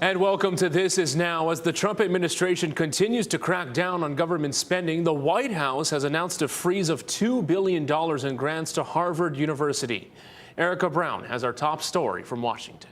And welcome to This Is Now. As the Trump administration continues to crack down on government spending, the White House has announced a freeze of $2 billion in grants to Harvard University. Erica Brown has our top story from Washington.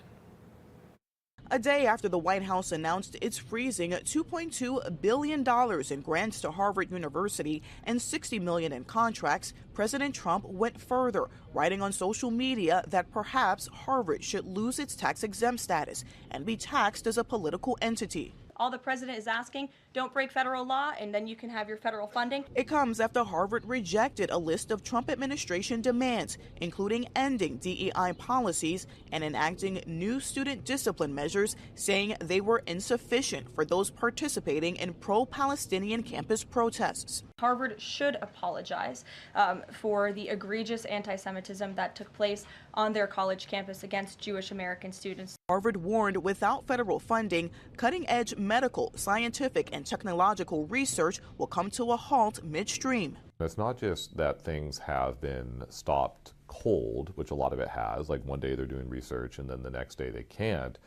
A day after the White House announced it's freezing $2.2 billion in grants to Harvard University and $60 million in contracts, President Trump went further, writing on social media that perhaps Harvard should lose its tax-exempt status and be taxed as a political entity. All the president is asking, don't break federal law, and then you can have your federal funding. It comes after Harvard rejected a list of Trump administration demands, including ending DEI policies and enacting new student discipline measures, saying they were insufficient for those participating in pro-Palestinian campus protests. Harvard should apologize for the egregious anti-Semitism that took place on their college campus against Jewish American students. Harvard warned without federal funding, cutting-edge medical, scientific, and technological research will come to a halt midstream. It's not just that things have been stopped cold, which a lot of it has, like one day they're doing research and then the next day they can't.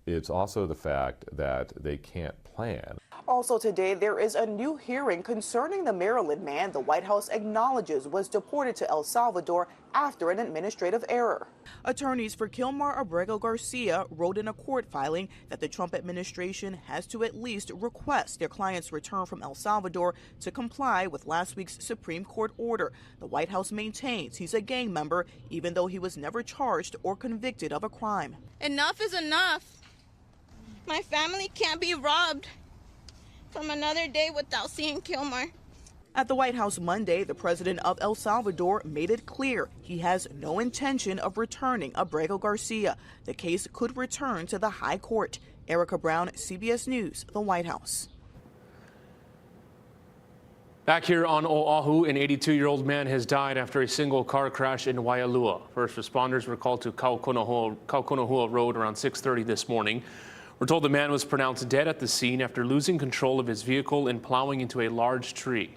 It's also the fact that they can't plan. Also today, there is a new hearing concerning the Maryland man the White House acknowledges was deported to El Salvador after an administrative error. Attorneys for Kilmar Abrego Garcia wrote in a court filing that the Trump administration has to at least request their client's return from El Salvador to comply with last week's Supreme Court order. The White House maintains he's a gang member, even though he was never charged or convicted of a crime. Enough is enough. My family can't be robbed from another day without seeing Kilmar. At the White House Monday, the president of El Salvador made it clear he has no intention of returning Abrego Garcia. The case could return to the High Court. Erica Brown, CBS News, the White House. Back here on Oahu, an 82-year-old man has died after a single car crash in Waialua. First responders were called to Kaukonahua Road around 6:30 this morning. We're told the man was pronounced dead at the scene after losing control of his vehicle and plowing into a large tree.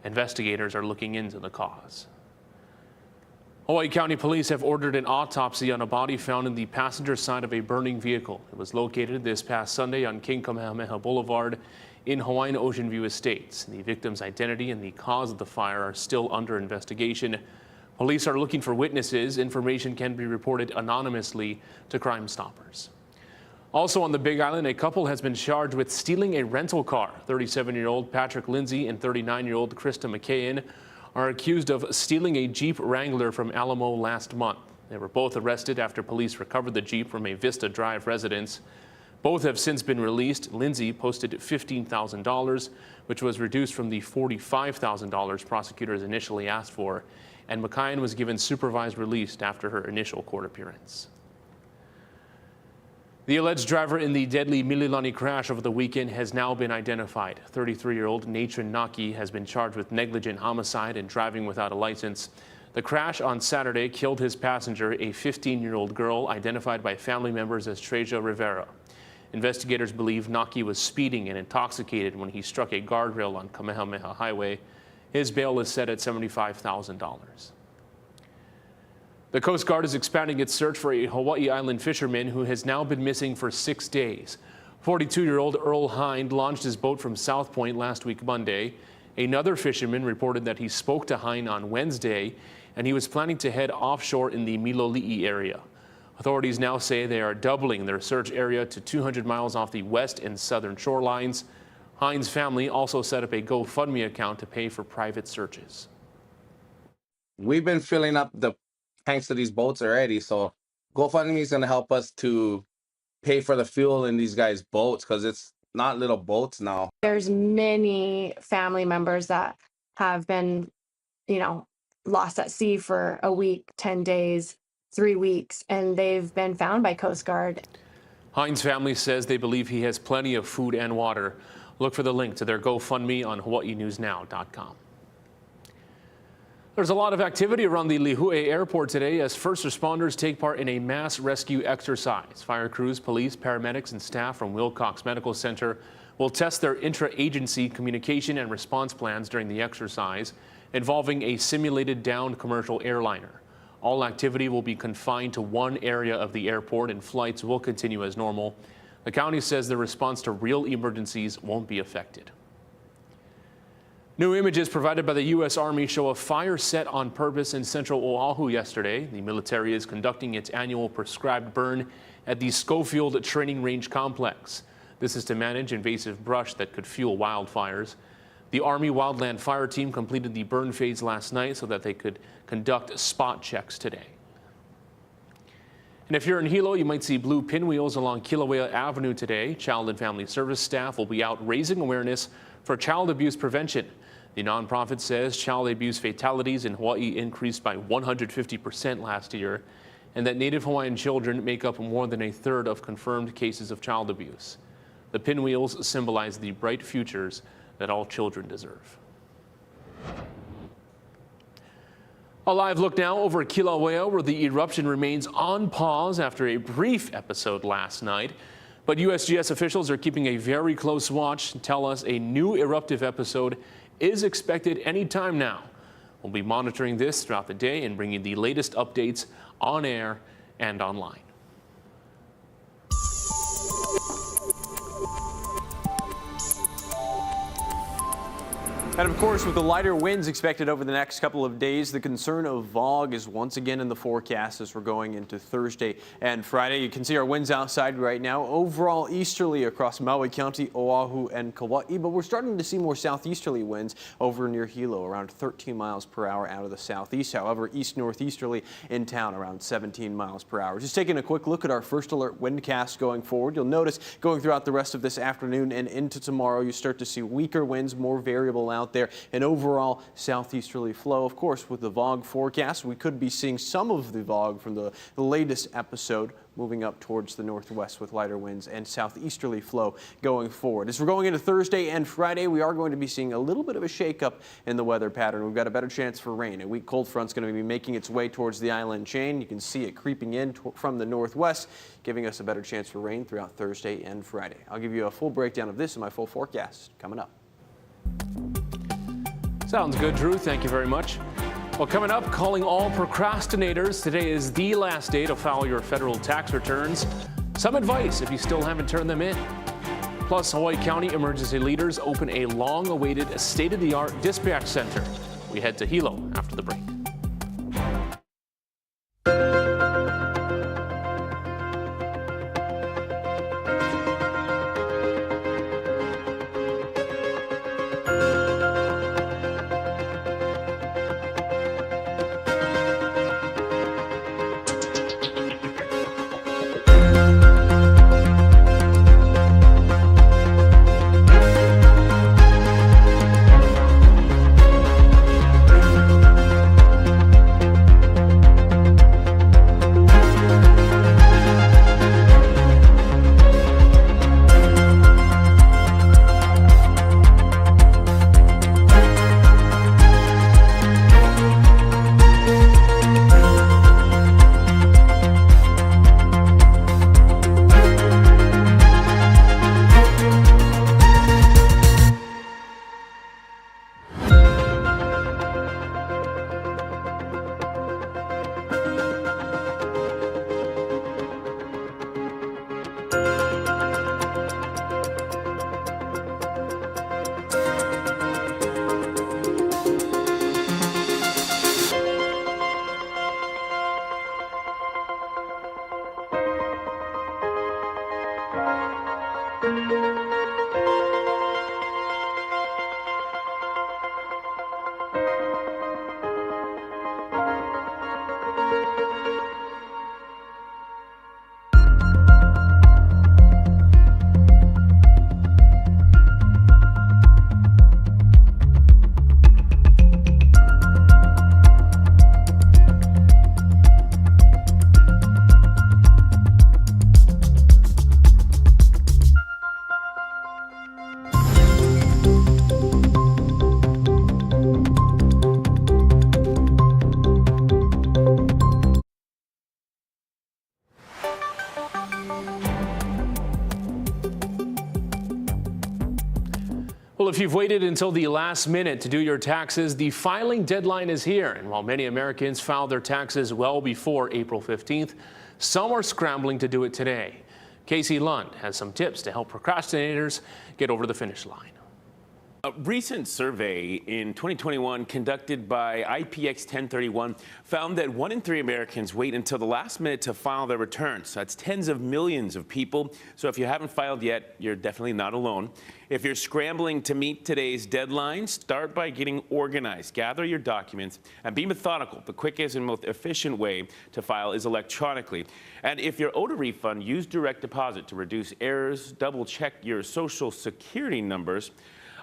Investigators are looking into the cause. Hawaii County Police have ordered an autopsy on a body found in the passenger side of a burning vehicle. It was located this past Sunday on King Kamehameha Boulevard in Hawaiian Ocean View Estates. The victim's identity and the cause of the fire are still under investigation. Police are looking for witnesses. Information can be reported anonymously to Crime Stoppers. Also on the Big Island, a couple has been charged with stealing a rental car. 37-year-old Patrick Lindsay and 39-year-old Krista McKayen are accused of stealing a Jeep Wrangler from Alamo last month. They were both arrested after police recovered the Jeep from a Vista Drive residence. Both have since been released. Lindsay posted $15,000, which was reduced from the $45,000 prosecutors initially asked for, and McKayen was given supervised release after her initial court appearance. The alleged driver in the deadly Mililani crash over the weekend has now been identified. 33-year-old Nathan Naki has been charged with negligent homicide and driving without a license. The crash on Saturday killed his passenger, a 15-year-old girl identified by family members as Treja Rivera. Investigators believe Naki was speeding and intoxicated when he struck a guardrail on Kamehameha Highway. His bail is set at $75,000. The Coast Guard is expanding its search for a Hawaii Island fisherman who has now been missing for 6 days. 42-year-old Earl Hind launched his boat from South Point last week Monday. Another fisherman reported that he spoke to Hind on Wednesday, and he was planning to head offshore in the Mililani area. Authorities now say they are doubling their search area to 200 miles off the west and southern shorelines. Hind's family also set up a GoFundMe account to pay for private searches. We've been filling up the tanks of these boats already, so GoFundMe is going to help us to pay for the fuel in these guys' boats because it's not little boats now. There's many family members that have been, lost at sea for a week, 10 days, 3 weeks, and they've been found by Coast Guard. Hind's family says they believe he has plenty of food and water. Look for the link to their GoFundMe on hawaiinewsnow.com. There's a lot of activity around the Lihue airport today as first responders take part in a mass rescue exercise. Fire crews, police, paramedics, and staff from Wilcox Medical Center will test their intra-agency communication and response plans during the exercise, involving a simulated downed commercial airliner. All activity will be confined to one area of the airport and flights will continue as normal. The county says the response to real emergencies won't be affected. New images provided by the U.S. Army show a fire set on purpose in Central Oahu yesterday. The military is conducting its annual prescribed burn at the Schofield Training Range Complex. This is to manage invasive brush that could fuel wildfires. The Army Wildland Fire Team completed the burn phase last night so that they could conduct spot checks today. And if you're in Hilo, you might see blue pinwheels along Kilauea Avenue today. Child and Family Service staff will be out raising awareness for child abuse prevention. The nonprofit says child abuse fatalities in Hawaii increased by 150% last year, and that Native Hawaiian children make up more than a third of confirmed cases of child abuse. The pinwheels symbolize the bright futures that all children deserve. A live look now over Kilauea, where the eruption remains on pause after a brief episode last night. But USGS officials are keeping a very close watch and tell us a new eruptive episode is expected any time now. We'll be monitoring this throughout the day and bringing the latest updates on air and online. And of course, with the lighter winds expected over the next couple of days, the concern of fog is once again in the forecast as we're going into Thursday and Friday. You can see our winds outside right now. Overall easterly across Maui County, Oahu, and Kauai, but we're starting to see more southeasterly winds over near Hilo, around 13 miles per hour out of the southeast. However, east-northeasterly in town, around 17 miles per hour. Just taking a quick look at our first alert windcast going forward. You'll notice going throughout the rest of this afternoon and into tomorrow, you start to see weaker winds, more variable out there, and overall southeasterly flow. Of course, with the VOG forecast, we could be seeing some of the VOG from the latest episode moving up towards the northwest with lighter winds and southeasterly flow going forward. As we're going into Thursday and Friday, we are going to be seeing a little bit of a shakeup in the weather pattern. We've got a better chance for rain. A weak cold front's going to be making its way towards the island chain. You can see it creeping in from the northwest, giving us a better chance for rain throughout Thursday and Friday. I'll give you a full breakdown of this in my full forecast coming up. Sounds good, Drew. Thank you very much. Well, coming up, calling all procrastinators. Today is the last day to file your federal tax returns. Some advice if you still haven't turned them in. Plus, Hawaii County emergency leaders open a long-awaited state-of-the-art dispatch center. We head to Hilo after the break. Well, if you've waited until the last minute to do your taxes, the filing deadline is here. And while many Americans filed their taxes well before April 15th, some are scrambling to do it today. Casey Lund has some tips to help procrastinators get over the finish line. A recent survey in 2021 conducted by IPX 1031 found that 1 in 3 Americans wait until the last minute to file their returns. That's tens of millions of people. So if you haven't filed yet, you're definitely not alone. If you're scrambling to meet today's deadline, start by getting organized. Gather your documents and be methodical. The quickest and most efficient way to file is electronically. And if you're owed a refund, use direct deposit to reduce errors. Double check your social security numbers.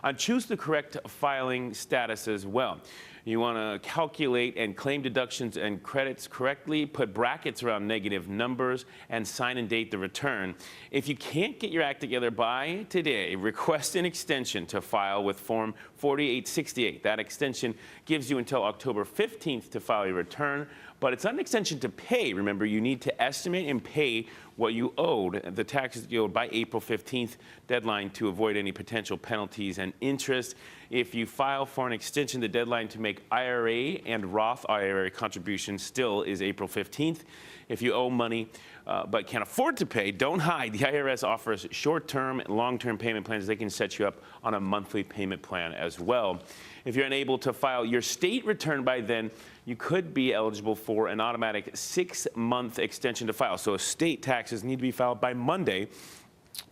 And choose the correct filing status as well. You want to calculate and claim deductions and credits correctly, put brackets around negative numbers, and sign and date the return. If you can't get your act together by today, request an extension to file with Form 4868. That extension gives you until October 15th to file your return, but it's not an extension to pay. Remember, you need to estimate and pay what you owed, the taxes you owed by April 15th deadline to avoid any potential penalties and interest. If you file for an extension, the deadline to make IRA and Roth IRA contributions still is April 15th. If you owe money but can't afford to pay, don't hide. The IRS offers short-term and long-term payment plans. They can set you up on a monthly payment plan as well. If you're unable to file your state return by then, you could be eligible for an automatic 6-month extension to file. So state taxes need to be filed by Monday.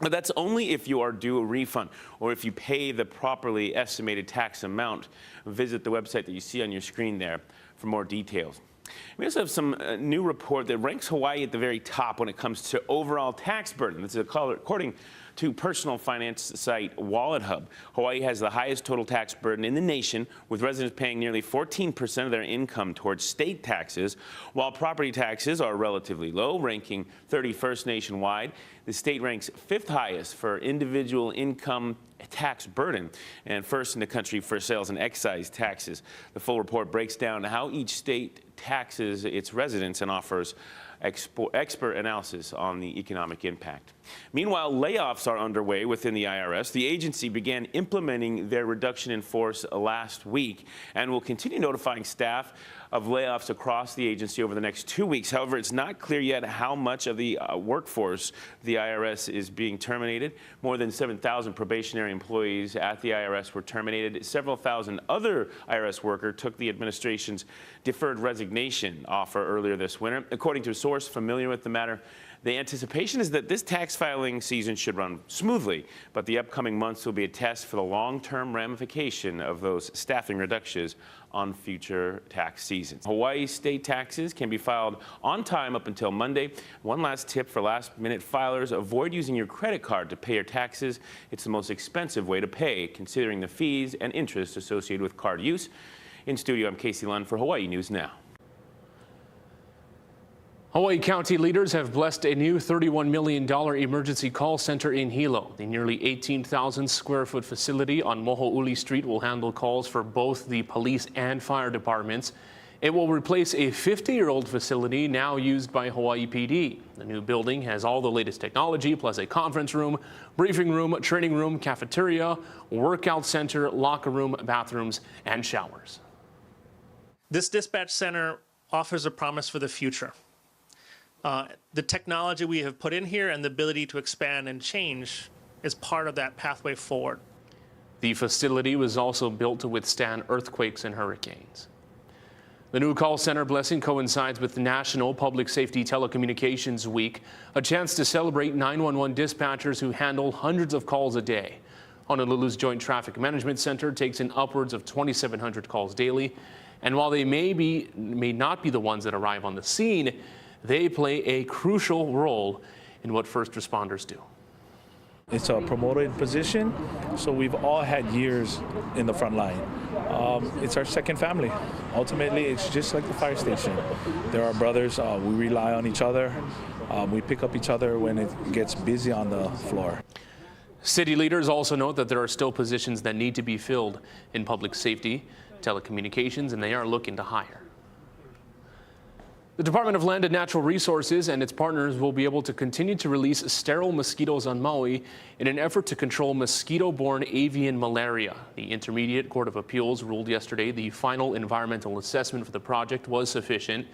But that's only if you are due a refund or if you pay the properly estimated tax amount. Visit the website that you see on your screen there for more details. We also have some new report that ranks Hawaii at the very top when it comes to overall tax burden. This is according to personal finance site Wallet Hub. Hawaii has the highest total tax burden in the nation, with residents paying nearly 14% of their income towards state taxes, while property taxes are relatively low, ranking 31st nationwide. The state ranks 5th highest for individual income tax burden and first in the country for sales and excise taxes. The full report breaks down how each state taxes its residents and offers expert analysis on the economic impact. Meanwhile, layoffs are underway within the IRS. The agency began implementing their reduction in force last week and will continue notifying staff of layoffs across the agency over the next 2 weeks. However, it's not clear yet how much of the workforce the IRS is being terminated. More than 7,000 probationary employees at the IRS were terminated. Several thousand other IRS workers took the administration's deferred resignation offer earlier this winter. According to a source familiar with the matter, the anticipation is that this tax filing season should run smoothly, but the upcoming months will be a test for the long-term ramification of those staffing reductions on future tax seasons. Hawaii state taxes can be filed on time up until Monday. One last tip for last-minute filers: avoid using your credit card to pay your taxes. It's the most expensive way to pay, considering the fees and interest associated with card use. In studio, I'm Casey Lund for Hawaii News Now. Hawaii County leaders have blessed a new $31 million emergency call center in Hilo. The nearly 18,000 square foot facility on Moho'uli Street will handle calls for both the police and fire departments. It will replace a 50-year-old facility now used by Hawaii PD. The new building has all the latest technology, plus a conference room, briefing room, training room, cafeteria, workout center, locker room, bathrooms, and showers. This dispatch center offers a promise for the future. The technology we have put in here and the ability to expand and change is part of that pathway forward. The facility was also built to withstand earthquakes and hurricanes. The new call center blessing coincides with the National Public Safety Telecommunications Week, a chance to celebrate 911 dispatchers who handle hundreds of calls a day. Honolulu's Joint Traffic Management Center takes in upwards of 2,700 calls daily, and while they may not be the ones that arrive on the scene, they play a crucial role in what first responders do. It's a promoted position, so we've all had years in the front line. It's our second family. Ultimately, it's just like the fire station. They're our brothers. We rely on each other. We pick up each other when it gets busy on the floor. City leaders also note that there are still positions that need to be filled in public safety, telecommunications, and they are looking to hire. The Department of Land and Natural Resources and its partners will be able to continue to release sterile mosquitoes on Maui in an effort to control mosquito-borne avian malaria. The Intermediate Court of Appeals ruled yesterday the final environmental assessment for the project was sufficient.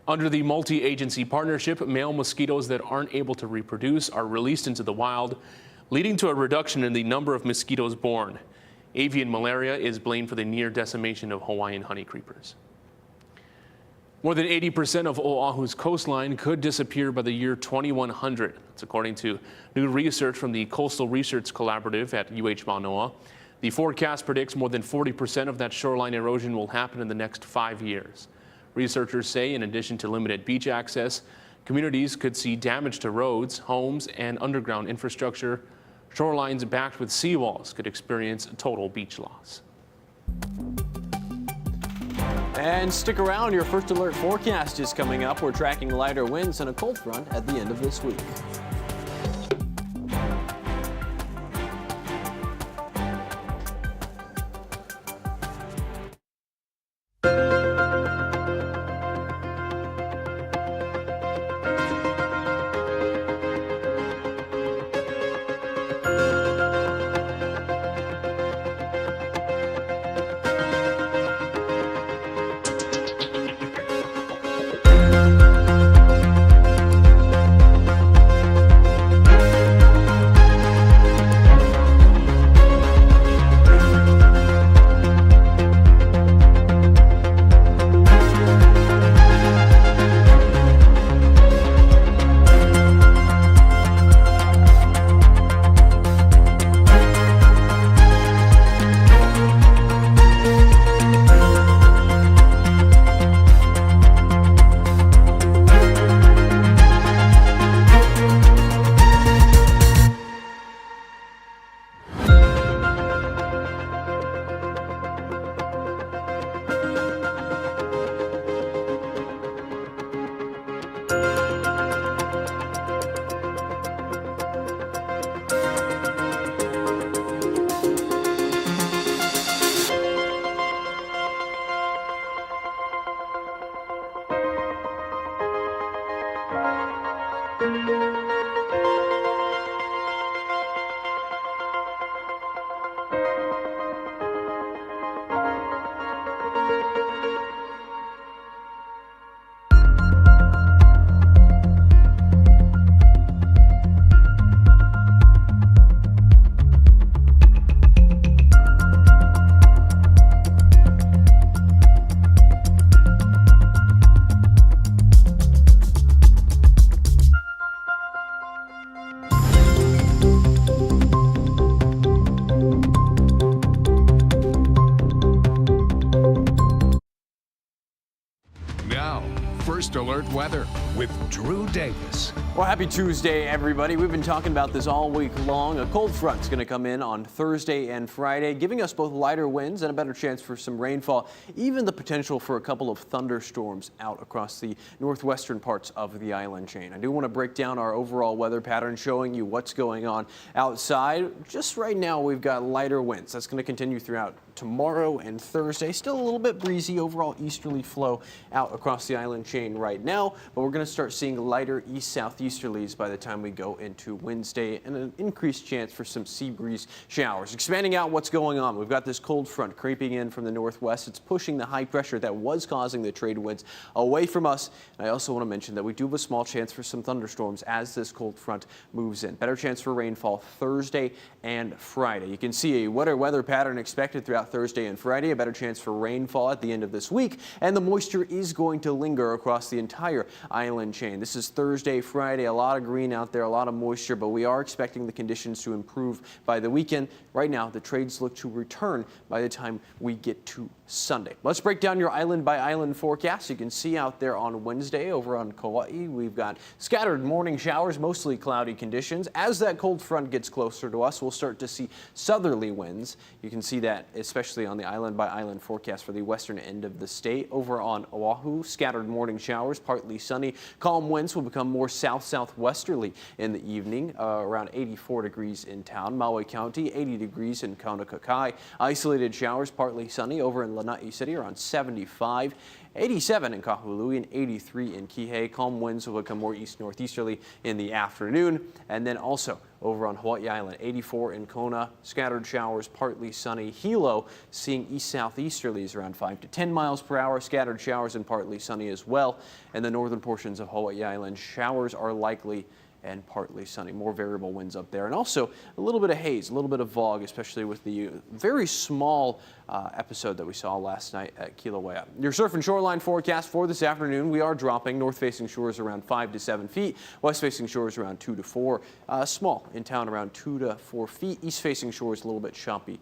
Under the multi-agency partnership, male mosquitoes that aren't able to reproduce are released into the wild, leading to a reduction in the number of mosquitoes born. Avian malaria is blamed for the near decimation of Hawaiian honeycreepers. More than 80% of Oahu's coastline could disappear by the year 2100. That's according to new research from the Coastal Research Collaborative at UH Manoa. The forecast predicts more than 40% of that shoreline erosion will happen in the next 5 years. Researchers say in addition to limited beach access, communities could see damage to roads, homes, and underground infrastructure. Shorelines backed with seawalls could experience total beach loss. And stick around, your first alert forecast is coming up. We're tracking lighter winds and a cold front at the end of this week. First Alert Weather with Drew Davis. Well, happy Tuesday, everybody. We've been talking about this all week long. A cold front's going to come in on Thursday and Friday, giving us both lighter winds and a better chance for some rainfall, even the potential for a couple of thunderstorms out across the northwestern parts of the island chain. I do want to break down our overall weather pattern, showing you what's going on outside. Just right now, we've got lighter winds. That's going to continue throughout tomorrow and Thursday. Still a little bit breezy, overall easterly flow out across the island chain right now, but we're going to start seeing lighter east-southeasterlies by the time we go into Wednesday, and an increased chance for some sea breeze showers. Expanding out what's going on, we've got this cold front creeping in from the northwest. It's pushing the high pressure that was causing the trade winds away from us. And I also want to mention that we do have a small chance for some thunderstorms as this cold front moves in. Better chance for rainfall Thursday and Friday. You can see a wetter weather pattern expected throughout Thursday and Friday, a better chance for rainfall at the end of this week, and the moisture is going to linger across the entire island chain. This is Thursday, Friday, a lot of green out there, a lot of moisture, but we are expecting the conditions to improve by the weekend. Right now, the trades look to return by the time we get to Sunday. Let's break down your island by island forecast. You can see out there on Wednesday over on Kauai, we've got scattered morning showers, mostly cloudy conditions. As that cold front gets closer to us, we'll start to see southerly winds. You can see that especially on the island by island forecast for the western end of the state. Over on Oahu, scattered morning showers, partly sunny. Calm winds will become more south-southwesterly in the evening, around 84 degrees in town. Maui County, 80 degrees in Kaunakakai. Isolated showers, partly sunny over in Lanai City, around 75. 87 in Kahului and 83 in Kihei. Calm winds will become more east-northeasterly in the afternoon. And then also over on Hawaii Island, 84 in Kona, scattered showers, partly sunny. Hilo seeing east-southeasterlies around 5 to 10 miles per hour, scattered showers and partly sunny as well. And the northern portions of Hawaii Island, showers are likely and partly sunny. More variable winds up there. And also a little bit of haze, a little bit of fog, especially with the very small episode that we saw last night at Kilauea. Your surf and shoreline forecast for this afternoon, we are dropping. North-facing shores around 5 to 7 feet. West-facing shores around 2 to 4. Small in town around 2 to 4 feet. East-facing shores a little bit choppy.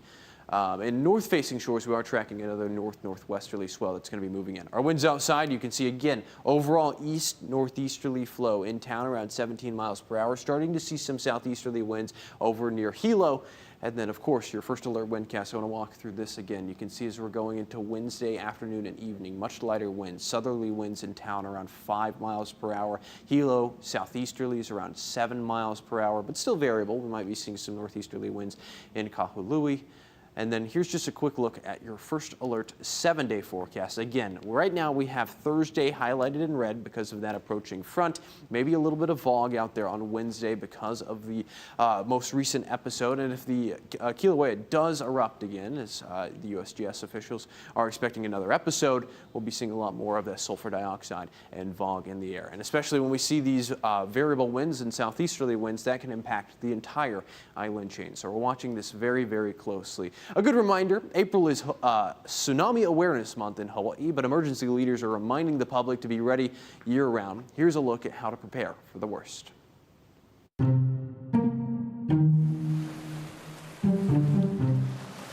In north-facing shores, we are tracking another north-northwesterly swell that's going to be moving in. Our winds outside, you can see again, overall east-northeasterly flow in town around 17 miles per hour. Starting to see some southeasterly winds over near Hilo. And then, of course, your first alert windcast. I want to walk through this again. You can see as we're going into Wednesday afternoon and evening, much lighter winds. Southerly winds in town around 5 miles per hour. Hilo, southeasterlies around 7 miles per hour, but still variable. We might be seeing some northeasterly winds in Kahului. And then here's just a quick look at your first alert 7-day forecast. Again, right now we have Thursday highlighted in red because of that approaching front. Maybe a little bit of fog out there on Wednesday because of the most recent episode. And if the Kilauea does erupt again, as the USGS officials are expecting another episode, we'll be seeing a lot more of that sulfur dioxide and fog in the air. And especially when we see these variable winds and southeasterly winds, that can impact the entire island chain. So we're watching this very, very closely. A good reminder, April is Tsunami Awareness Month in Hawaii, but emergency leaders are reminding the public to be ready year-round. Here's a look at how to prepare for the worst.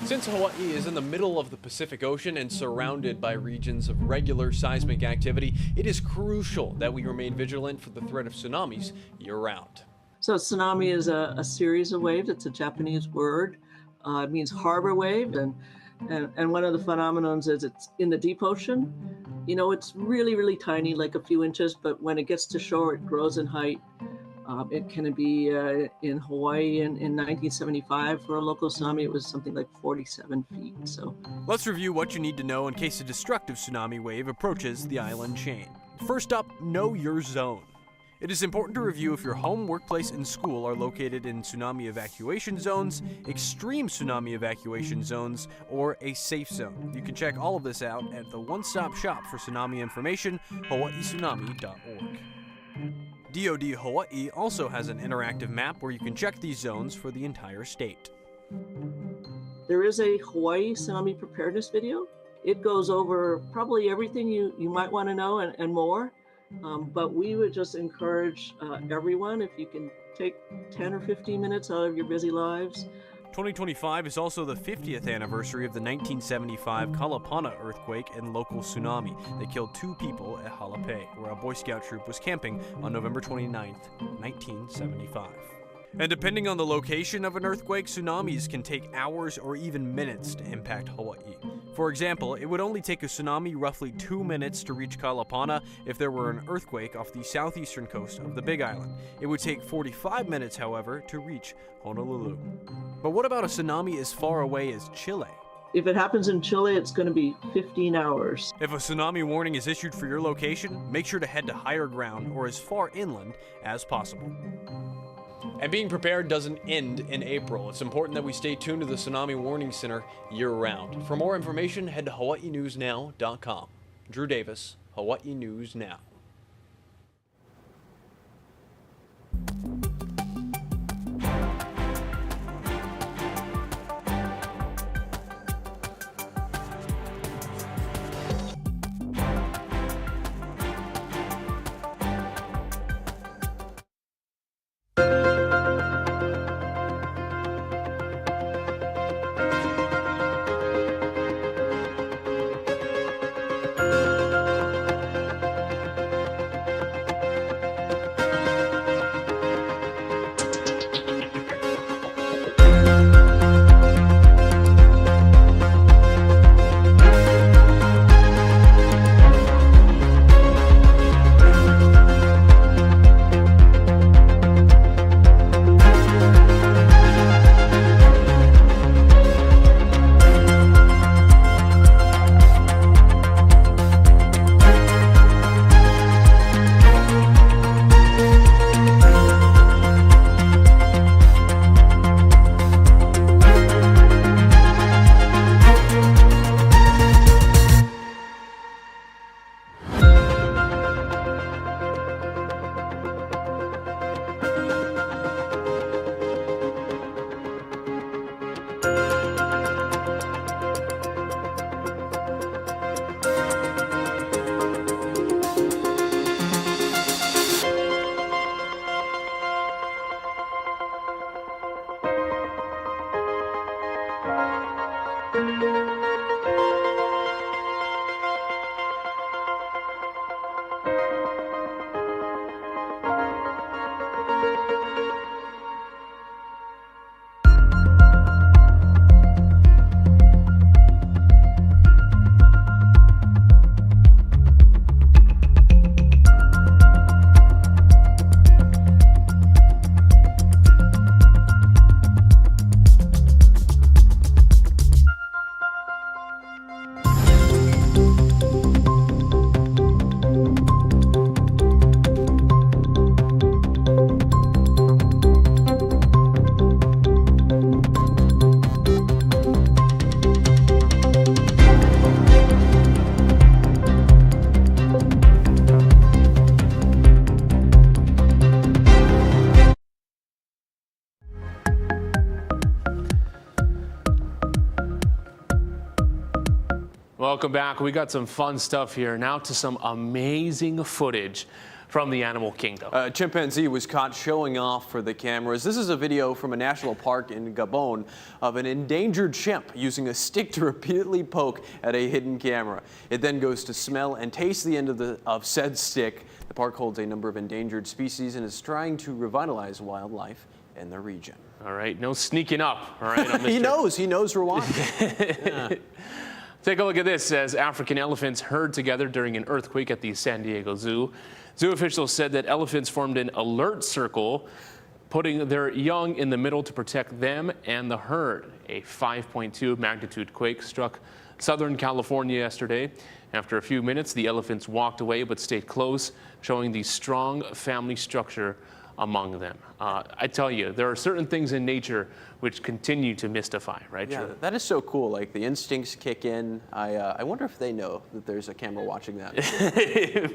Since Hawaii is in the middle of the Pacific Ocean and surrounded by regions of regular seismic activity, it is crucial that we remain vigilant for the threat of tsunamis year-round. So tsunami is a series of waves. It's a Japanese word. It means harbor wave, and one of the phenomenons is it's in the deep ocean. You know, it's really, really tiny, like a few inches, but when it gets to shore, it grows in height. It can be in Hawaii in 1975 for a local tsunami, it was something like 47 feet. So let's review what you need to know in case a destructive tsunami wave approaches the island chain. First up, know your zone. It is important to review if your home, workplace, and school are located in tsunami evacuation zones, extreme tsunami evacuation zones, or a safe zone. You can check all of this out at the one-stop shop for tsunami information, hawaiitsunami.org. DoD Hawaii also has an interactive map where you can check these zones for the entire state. There is a Hawaii tsunami preparedness video. It goes over probably everything you might want to know and more. But we would just encourage everyone, if you can take 10 or 15 minutes out of your busy lives. 2025 is also the 50th anniversary of the 1975 Kalapana earthquake and local tsunami that killed 2 people at Halape, where a Boy Scout troop was camping on November 29, 1975. And depending on the location of an earthquake, tsunamis can take hours or even minutes to impact Hawaii. For example, it would only take a tsunami roughly 2 minutes to reach Kalapana if there were an earthquake off the southeastern coast of the Big Island. It would take 45 minutes, however, to reach Honolulu. But what about a tsunami as far away as Chile? If it happens in Chile, it's going to be 15 hours. If a tsunami warning is issued for your location, make sure to head to higher ground or as far inland as possible. And being prepared doesn't end in April. It's important that we stay tuned to the Tsunami Warning Center year-round. For more information, head to hawaiinewsnow.com. Drew Davis, Hawaii News Now. Welcome back. We got some fun stuff here. Now to some amazing footage from the animal kingdom. A chimpanzee was caught showing off for the cameras. This is a video from a national park in Gabon of an endangered chimp using a stick to repeatedly poke at a hidden camera. It then goes to smell and taste the end of said stick. The park holds a number of endangered species and is trying to revitalize wildlife in the region. All right, no sneaking up. All right, on He knows we're watching. Yeah. Take a look at this as African elephants herd together during an earthquake at the San Diego Zoo. Zoo officials said that elephants formed an alert circle, putting their young in the middle to protect them and the herd. A 5.2 magnitude quake struck Southern California yesterday. After a few minutes, the elephants walked away but stayed close, showing the strong family structure among them. I tell you, there are certain things in nature which continue to mystify, right? Yeah, Drew? that is so cool. Like the instincts kick in. I wonder if they know that there's a camera watching that.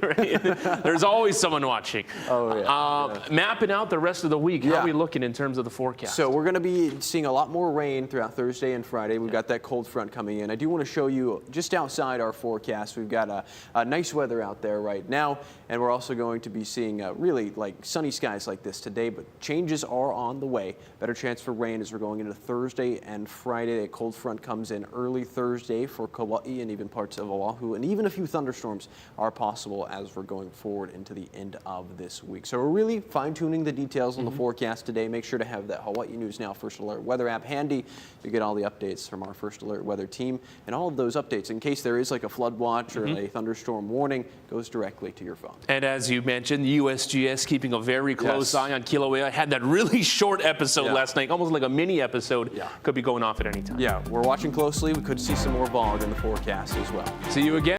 Right. There's always someone watching. Oh, yeah. Mapping out the rest of the week. How are we looking in terms of the forecast? So we're going to be seeing a lot more rain throughout Thursday and Friday. We've got that cold front coming in. I do want to show you just outside our forecast. We've got a nice weather out there right now, and we're also going to be seeing really like sunny skies like this today, but changes are on the way. Better chance for rain as we're going into Thursday and Friday. A cold front comes in early Thursday for Kauai and even parts of Oahu, and even a few thunderstorms are possible as we're going forward into the end of this week. So we're really fine-tuning the details on the forecast today. Make sure to have that Hawaii News Now First Alert weather app handy to get all the updates from our First Alert weather team, and all of those updates in case there is like a flood watch or a thunderstorm warning goes directly to your phone. And as you mentioned, the USGS keeping a very close eye on Kilauea. I had that really short episode last night, almost like a mini episode. Could be going off at any time. Yeah, we're watching closely. We could see some more fog in the forecast as well. See you again.